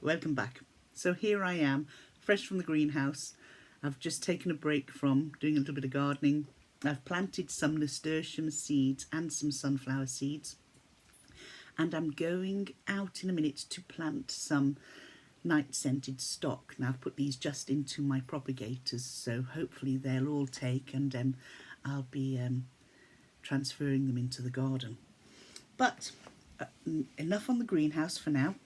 Welcome back. So here I am, fresh from the greenhouse. I've just taken a break from doing a little bit of gardening. I've planted some nasturtium seeds and some sunflower seeds. And I'm going out in a minute to plant some night scented stock. Now I've put these just into my propagators, so hopefully they'll all take, and I'll be transferring them into the garden. But enough on the greenhouse for now.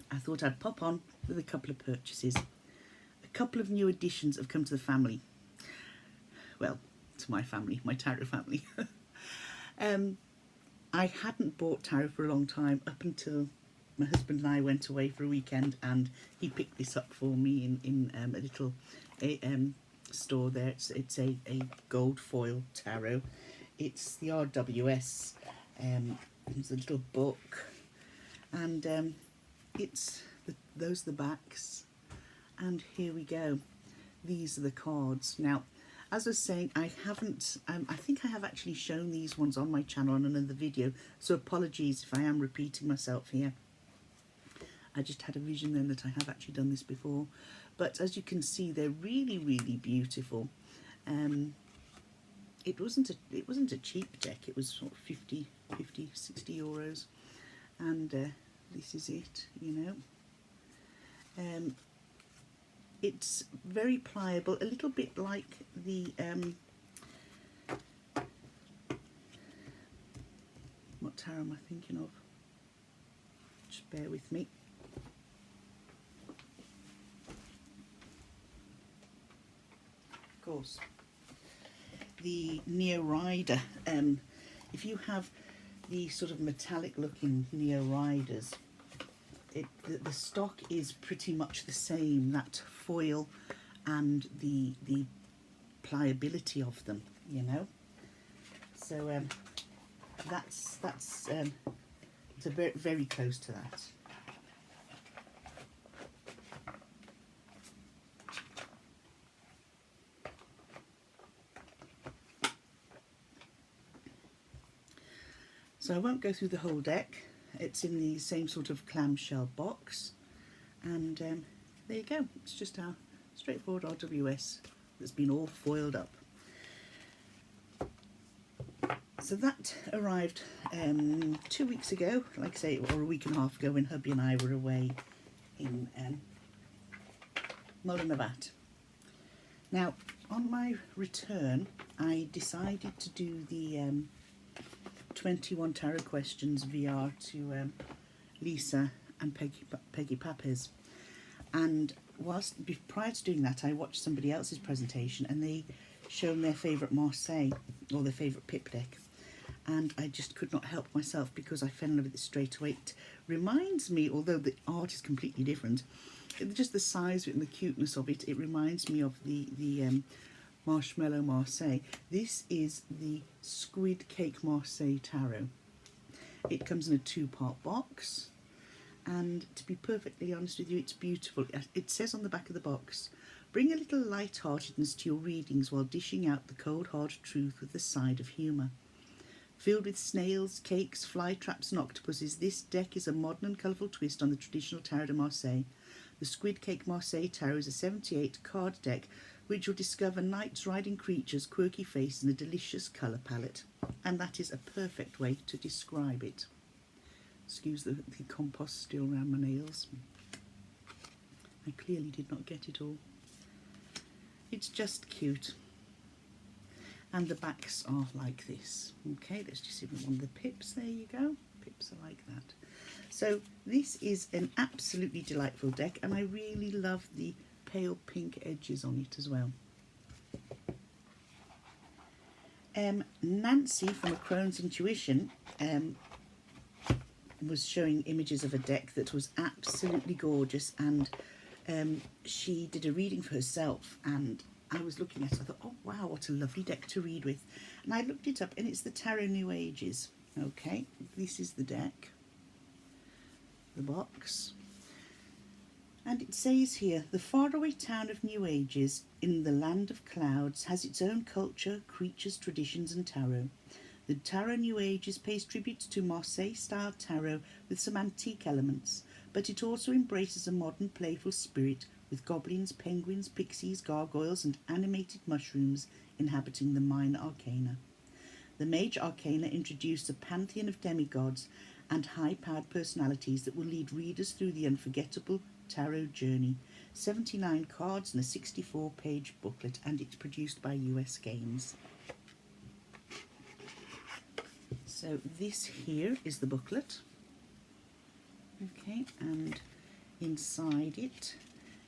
I thought I'd pop on with a couple of purchases. A couple of new additions have come to the family. Well, to my family, my tarot family. I hadn't bought tarot for a long time, up until my husband and I went away for a weekend, and he picked this up for me in a little store there. It's a gold foil tarot. It's the RWS. It's a little book, and those are the backs, and here we go. These are the cards. Now, as I was saying, I haven't, I think I have actually shown these ones on my channel on another video, so apologies if I am repeating myself here. I just had a vision then that I have actually done this before, but as you can see, they're really, really beautiful. It wasn't a cheap deck. It was sort of 50, 60 euros, and this is it, you know. It's very pliable, a little bit like the what tarot am I thinking of? Just bear with me. Of course, the Neo Rider. If you have the sort of metallic looking Neo Riders, the stock is pretty much the same, that foil and the pliability of them, you know. So that's it's a very, very close to that. So I won't go through the whole deck. It's in the same sort of clamshell box, and there you go. It's just our straightforward RWS that's been all foiled up. So that arrived 2 weeks ago, like I say, or a week and a half ago, when hubby and I were away in Mollinavat. Now, on my return, I decided to do the 21 tarot questions VR to Lisa and Peggy Papez, and prior to doing that, I watched somebody else's presentation, and they shown their favourite Marseille, or their favourite pip deck, and I just could not help myself because I fell in love with it straight away. It reminds me, although the art is completely different, just the size of it and the cuteness of it, it reminds me of the Marshmallow Marseille. This is the Squid Cake Marseille Tarot. It comes in a 2-part box, and to be perfectly honest with you, it's beautiful. It says on the back of the box, bring a little light-heartedness to your readings while dishing out the cold hard truth with a side of humour. Filled with snails, cakes, fly traps and octopuses, this deck is a modern and colourful twist on the traditional Tarot de Marseille. The Squid Cake Marseille Tarot is a 78 card deck which will discover knights riding creatures, quirky faces and a delicious colour palette. And that is a perfect way to describe it. Excuse the compost still around my nails. I clearly did not get it all. It's just cute. And the backs are like this. Okay, let's just see one of the pips. There you go. Pips are like that. So this is an absolutely delightful deck, and I really love the pale pink edges on it as well. Nancy from A Crone's Intuition was showing images of a deck that was absolutely gorgeous, and she did a reading for herself, and I was looking at it, I thought, oh wow, what a lovely deck to read with. And I looked it up, and it's the Tarot New Ages. Okay, this is the deck, the box. And it says here, the faraway town of New Ages in the land of clouds has its own culture, creatures, traditions and tarot. The Tarot New Ages pays tribute to Marseille-style tarot with some antique elements, but it also embraces a modern playful spirit with goblins, penguins, pixies, gargoyles and animated mushrooms inhabiting the minor arcana. The Mage Arcana introduce a pantheon of demigods and high-powered personalities that will lead readers through the unforgettable tarot journey. 79 cards and a 64-page booklet, and it's produced by US Games. So this here is the booklet. Okay, and inside it,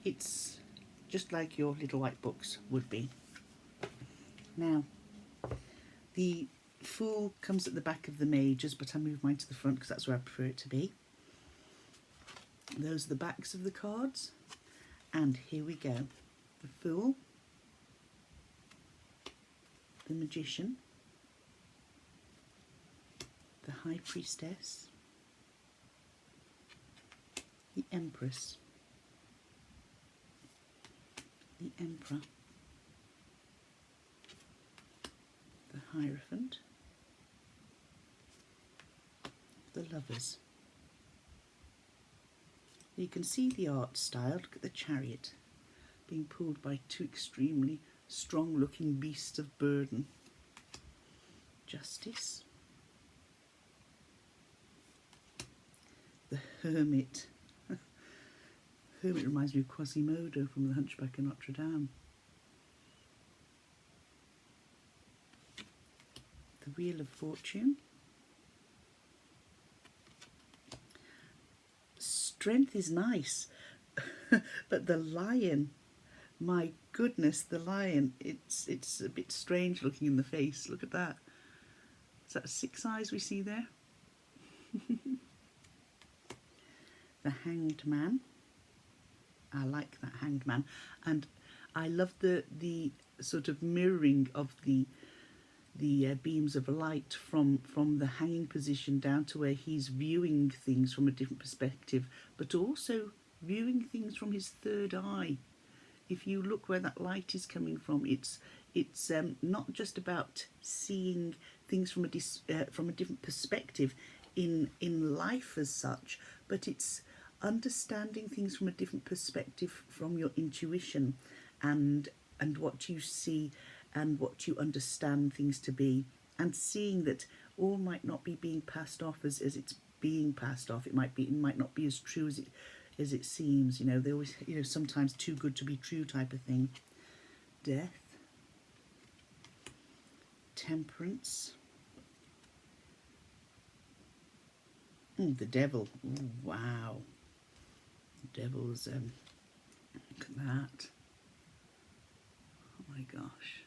it's just like your little white books would be. Now, the Fool comes at the back of the Mages, but I move mine to the front because that's where I prefer it to be. Those are the backs of the cards, and here we go. The Fool, the Magician, the High Priestess, the Empress, the Emperor, the Hierophant, the Lovers. You can see the art style. Look at the Chariot being pulled by two extremely strong looking beasts of burden. Justice, the Hermit. Hermit reminds me of Quasimodo from The Hunchback of Notre Dame. The Wheel of Fortune. Strength is nice, but the Lion, my goodness, the Lion, it's a bit strange looking in the face. Look at that. Is that 6 eyes we see there? The Hanged Man. I like that Hanged Man, and I love the sort of mirroring of the beams of light from the hanging position down to where he's viewing things from a different perspective, but also viewing things from his third eye. If you look where that light is coming from, it's not just about seeing things from a different perspective in life as such, but it's understanding things from a different perspective from your intuition and what you see and what you understand things to be, and seeing that all might not be being passed off as it's being passed off. It might not be as true as it seems. You know, they always, you know, sometimes too good to be true type of thing. Death, Temperance, the Devil. Ooh, wow, the Devil's look at that. Oh my gosh.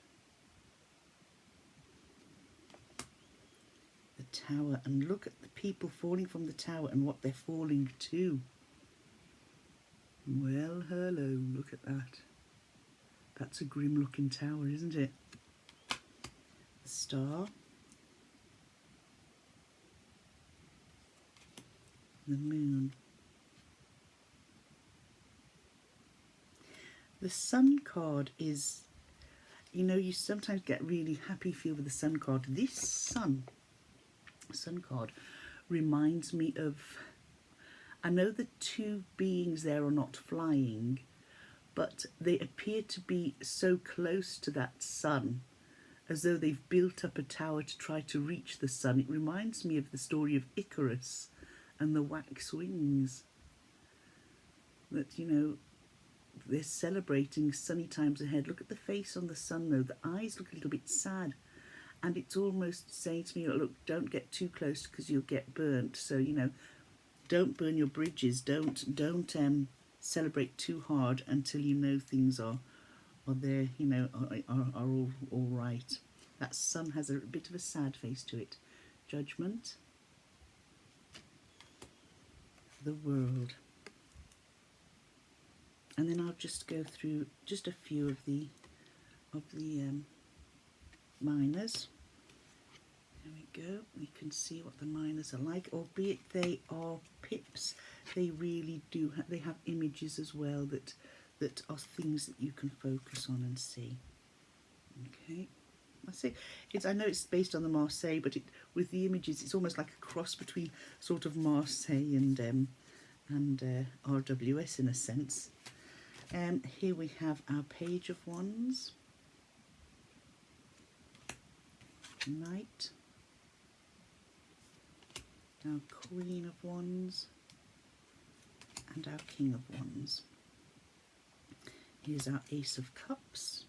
The Tower, and look at the people falling from the tower and what they're falling to. Well, hello, look at that. That's a grim looking tower, isn't it? The Star, the Moon. The Sun card is, you know, you sometimes get really happy feel with the Sun card. This Sun card reminds me of, I know the two beings there are not flying, but they appear to be so close to that sun, as though they've built up a tower to try to reach the sun. It reminds me of the story of Icarus and the wax wings. That, you know, they're celebrating sunny times ahead. Look at the face on the sun though. The eyes look a little bit sad. And it's almost saying to me, look, don't get too close because you'll get burnt. So, you know, don't burn your bridges. Don't celebrate too hard until you know things are there, you know, are all right. That sun has a bit of a sad face to it. Judgment. The World. And then I'll just go through just a few of the minors. There we go. We can see what the minors are like, albeit they are pips. They really do. They have images as well that are things that you can focus on and see. Okay. I know it's based on the Marseille, but with the images, it's almost like a cross between sort of Marseille and and RWS in a sense. Here we have our Page of Wands, Knight, our Queen of Wands, and our King of Wands. Here's our Ace of Cups.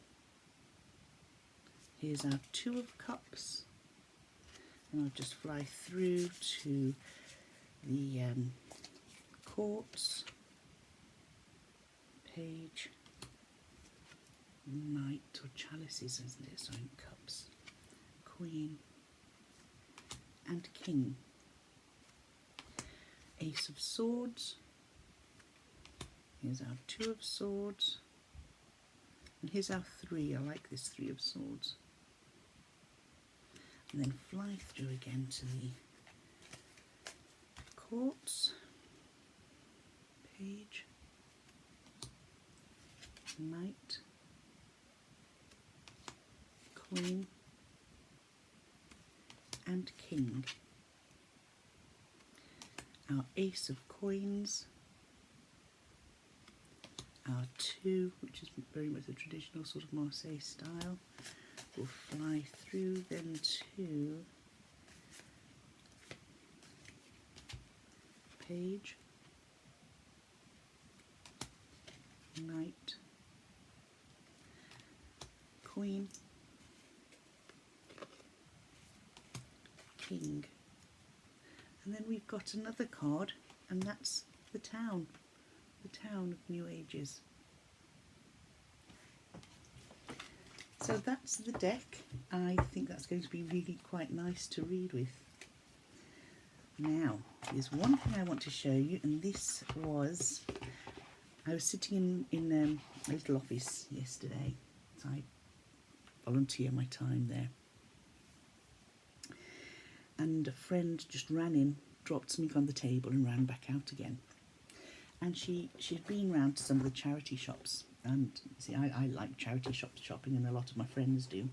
Here's our Two of Cups. And I'll just fly through to the Courts, Page, Knight, or Chalices, isn't it? Sorry, Cups, Queen, and King. Ace of Swords. Here's our Two of Swords. And here's our Three. I like this Three of Swords. And then fly through again to the Courts, Page, Knight, Queen, and King. Our Ace of Coins, our Two, which is very much a traditional sort of Marseille style. We'll fly through then to Page, Knight, Queen, King. And then we've got another card, and that's the Town of New Ages. So that's the deck. I think that's going to be really quite nice to read with. Now, there's one thing I want to show you, and this was, I was sitting in a little office yesterday, so I volunteer my time there. And a friend just ran in, dropped something on the table and ran back out again. And she'd been round to some of the charity shops. And see, I like charity shopping, and a lot of my friends do.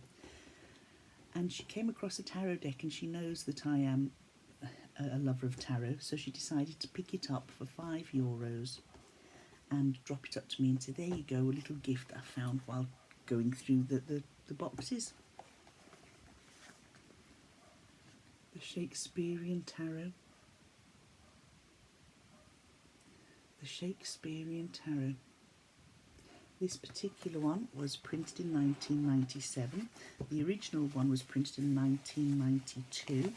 And she came across a tarot deck, and she knows that I am a lover of tarot, so she decided to pick it up for €5 and drop it up to me and say, there you go, a little gift I found while going through the boxes. The Shakespearean Tarot. The Shakespearean Tarot. This particular one was printed in 1997. The original one was printed in 1992.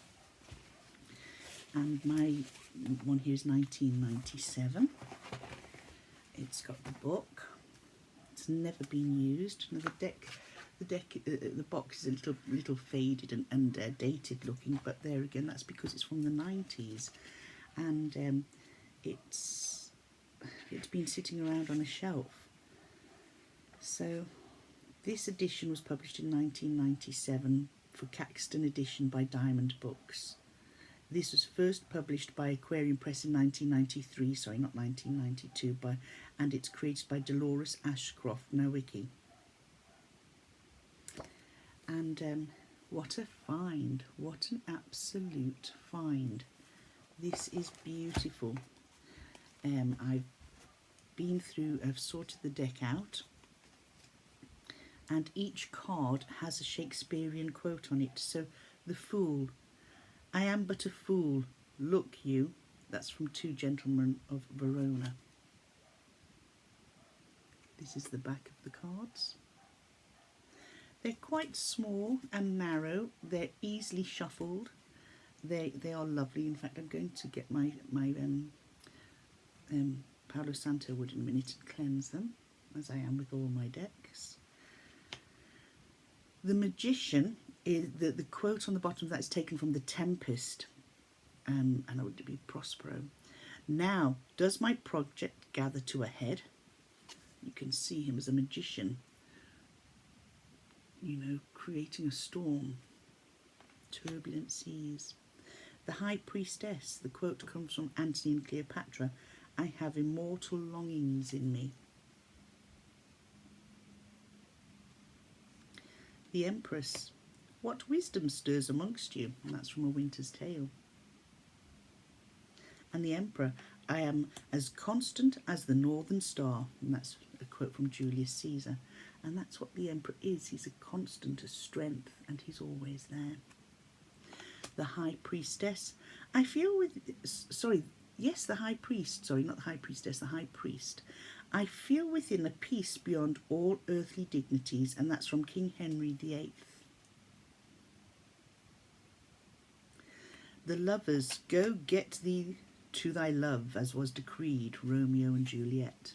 And my one here is 1997. It's got the book. It's never been used. Now the box is a little faded and dated looking, but there again, that's because it's from the 90s, and it's been sitting around on a shelf. So this edition was published in 1997 for Caxton edition by Diamond Books. This was first published by Aquarium Press in 1993, sorry, not 1992, and it's created by Dolores Ashcroft Nowicki. And what a find, what an absolute find. This is beautiful. I've been through, I've sorted the deck out, and each card has a Shakespearean quote on it. So the Fool, I am but a fool, look you. That's from Two Gentlemen of Verona. This is the back of the cards. They're quite small and narrow. They're easily shuffled. They are lovely. In fact, I'm going to get my Palo Santo wood in a minute and cleanse them, as I am with all my decks. The Magician is the quote on the bottom of that is taken from The Tempest, and I would be Prospero. Now, does my project gather to a head? You can see him as a magician, you know, creating a storm, turbulent seas. The High Priestess, the quote comes from Antony and Cleopatra, I have immortal longings in me. The Empress, what wisdom stirs amongst you? And that's from A Winter's Tale. And the Emperor, I am as constant as the northern star. And that's a quote from Julius Caesar. And that's what the Emperor is. He's a constant, a strength, and he's always there. The High Priestess. I feel with, sorry, yes, the High Priest, sorry, not the High Priestess, the High Priest. I feel within a peace beyond all earthly dignities, and that's from King Henry VIII. The Lovers. Go get thee to thy love, as was decreed, Romeo and Juliet.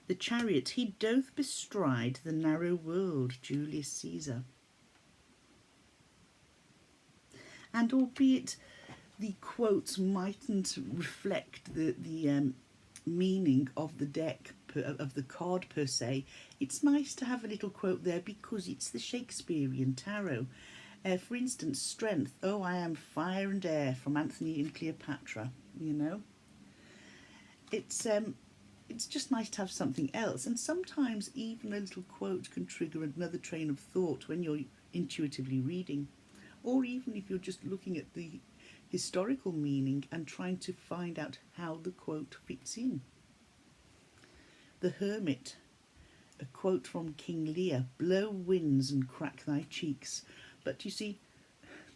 The Chariot. He doth bestride the narrow world, Julius Caesar. And albeit the quotes mightn't reflect the meaning of the deck, of the card per se, it's nice to have a little quote there because it's the Shakespearean Tarot. For instance, Strength. Oh, I am fire and air, from Anthony and Cleopatra, you know. It's just nice to have something else. And sometimes even a little quote can trigger another train of thought when you're intuitively reading. Or even if you're just looking at the historical meaning and trying to find out how the quote fits in. The Hermit. A quote from King Lear. Blow winds and crack thy cheeks. But you see,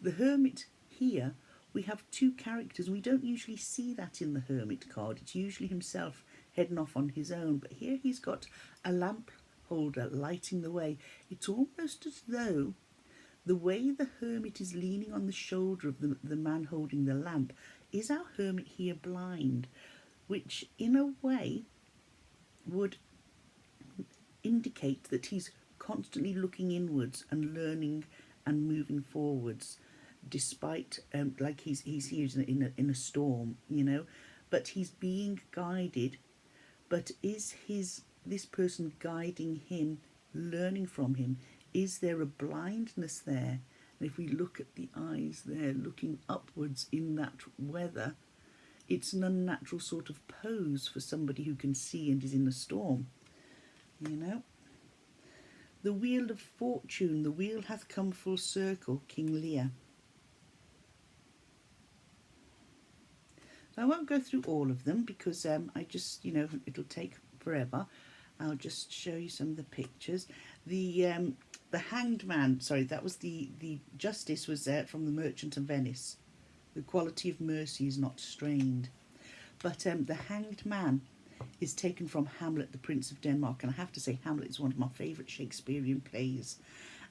the Hermit here, we have two characters. We don't usually see that in the Hermit card. It's usually himself heading off on his own. But here he's got a lamp holder lighting the way. It's almost as though the way the Hermit is leaning on the shoulder of the man holding the lamp is our Hermit here blind, which in a way would indicate that he's constantly looking inwards and learning and moving forwards, despite like he's here in a storm, you know, but he's being guided. But is this person guiding him, learning from him? Is there a blindness there? And if we look at the eyes there looking upwards in that weather, it's an unnatural sort of pose for somebody who can see and is in a storm, you know. The Wheel of Fortune. The wheel hath come full circle, King Lear. So I won't go through all of them because I just, you know, it'll take forever. I'll just show you some of the pictures. The Hanged Man, sorry, that was the Justice was from the Merchant of Venice. The quality of mercy is not strained. But the Hanged Man is taken from Hamlet, the Prince of Denmark. And I have to say, Hamlet is one of my favourite Shakespearean plays.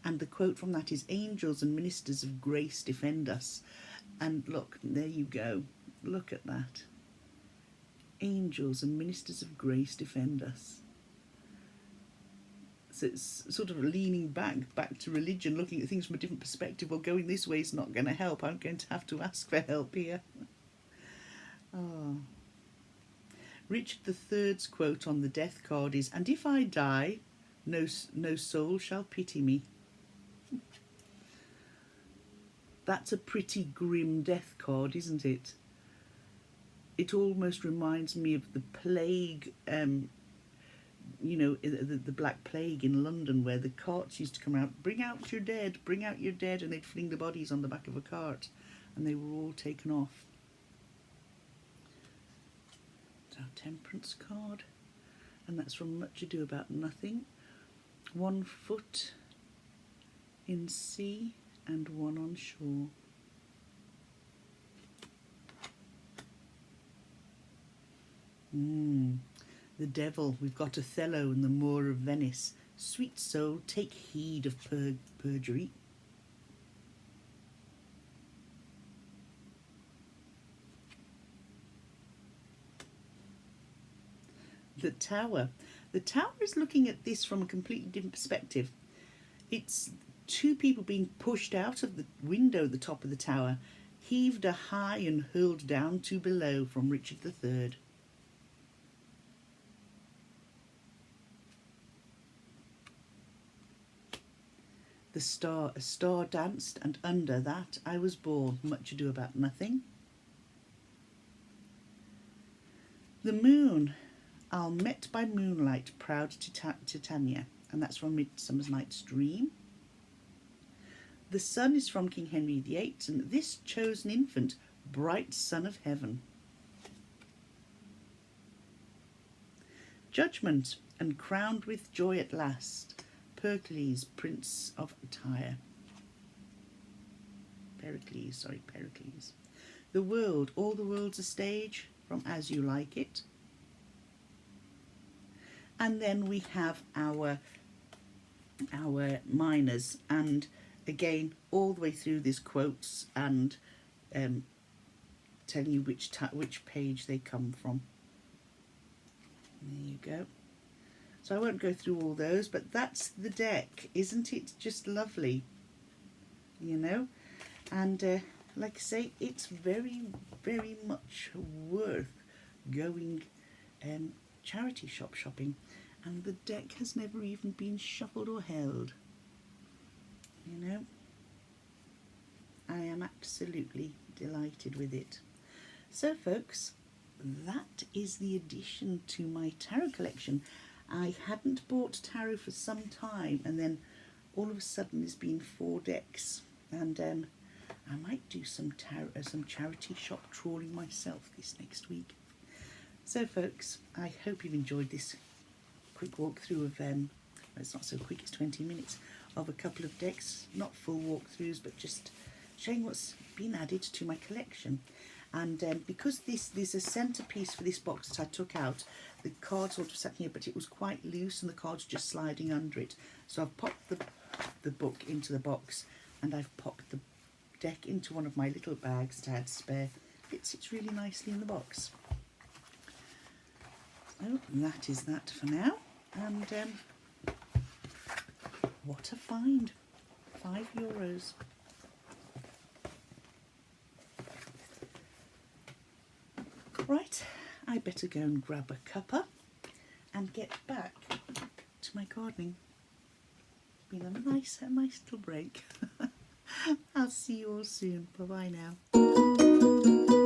And the quote from that is, angels and ministers of grace defend us. And look, there you go. Look at that. Angels and ministers of grace defend us. So it's sort of leaning back to religion, looking at things from a different perspective. Well, going this way is not going to help. I'm going to have to ask for help here. Oh. Richard III's quote on the death card is, and if I die, no soul shall pity me. That's a pretty grim death card, isn't it? It almost reminds me of the plague, you know, the Black Plague in London, where the carts used to come out, bring out your dead, and they'd fling the bodies on the back of a cart, and they were all taken off. It's our Temperance card, and that's from Much Ado About Nothing. 1 foot in sea and 1 on shore. The Devil. We've got Othello and the Moor of Venice. Sweet soul, take heed of perjury. The Tower. The Tower is looking at this from a completely different perspective. It's two people being pushed out of the window at the top of the tower, heaved a high and hurled down to below, from Richard III. The Star. A star danced, and under that I was born. Much Ado About Nothing. The Moon. I'll met by moonlight, proud Titania, and that's from Midsummer Night's Dream. The Sun is from King Henry VIII, and this chosen infant Bright Son of Heaven. Judgment, and crowned with joy at last, Pericles, Prince of Tyre. Pericles. The world, all the world's a stage, from As You Like It. And then we have our minors, and again all the way through there's quotes and telling you which page they come from. There you go. So I won't go through all those, but that's the deck. Isn't it just lovely? You know, and like I say, it's very, very much worth going charity shop shopping, and the deck has never even been shuffled or held. You know, I am absolutely delighted with it. So folks, that is the addition to my tarot collection. I hadn't bought tarot for some time, and then all of a sudden there's been 4 decks, and I might do some charity shop trawling myself this next week. So folks, I hope you've enjoyed this quick walkthrough of, well, it's not so quick, it's 20 minutes, of a couple of decks, not full walkthroughs, but just showing what's been added to my collection. And because there's a centrepiece for this box that I took out, the cards sort of sat here, but it was quite loose and the cards just sliding under it. So I've popped the book into the box, and I've popped the deck into one of my little bags that I had spare. It sits really nicely in the box. So that is that for now. And what a find. €5. Right, I better go and grab a cuppa and get back to my gardening. It's been a nice little break. I'll see you all soon. Bye bye now.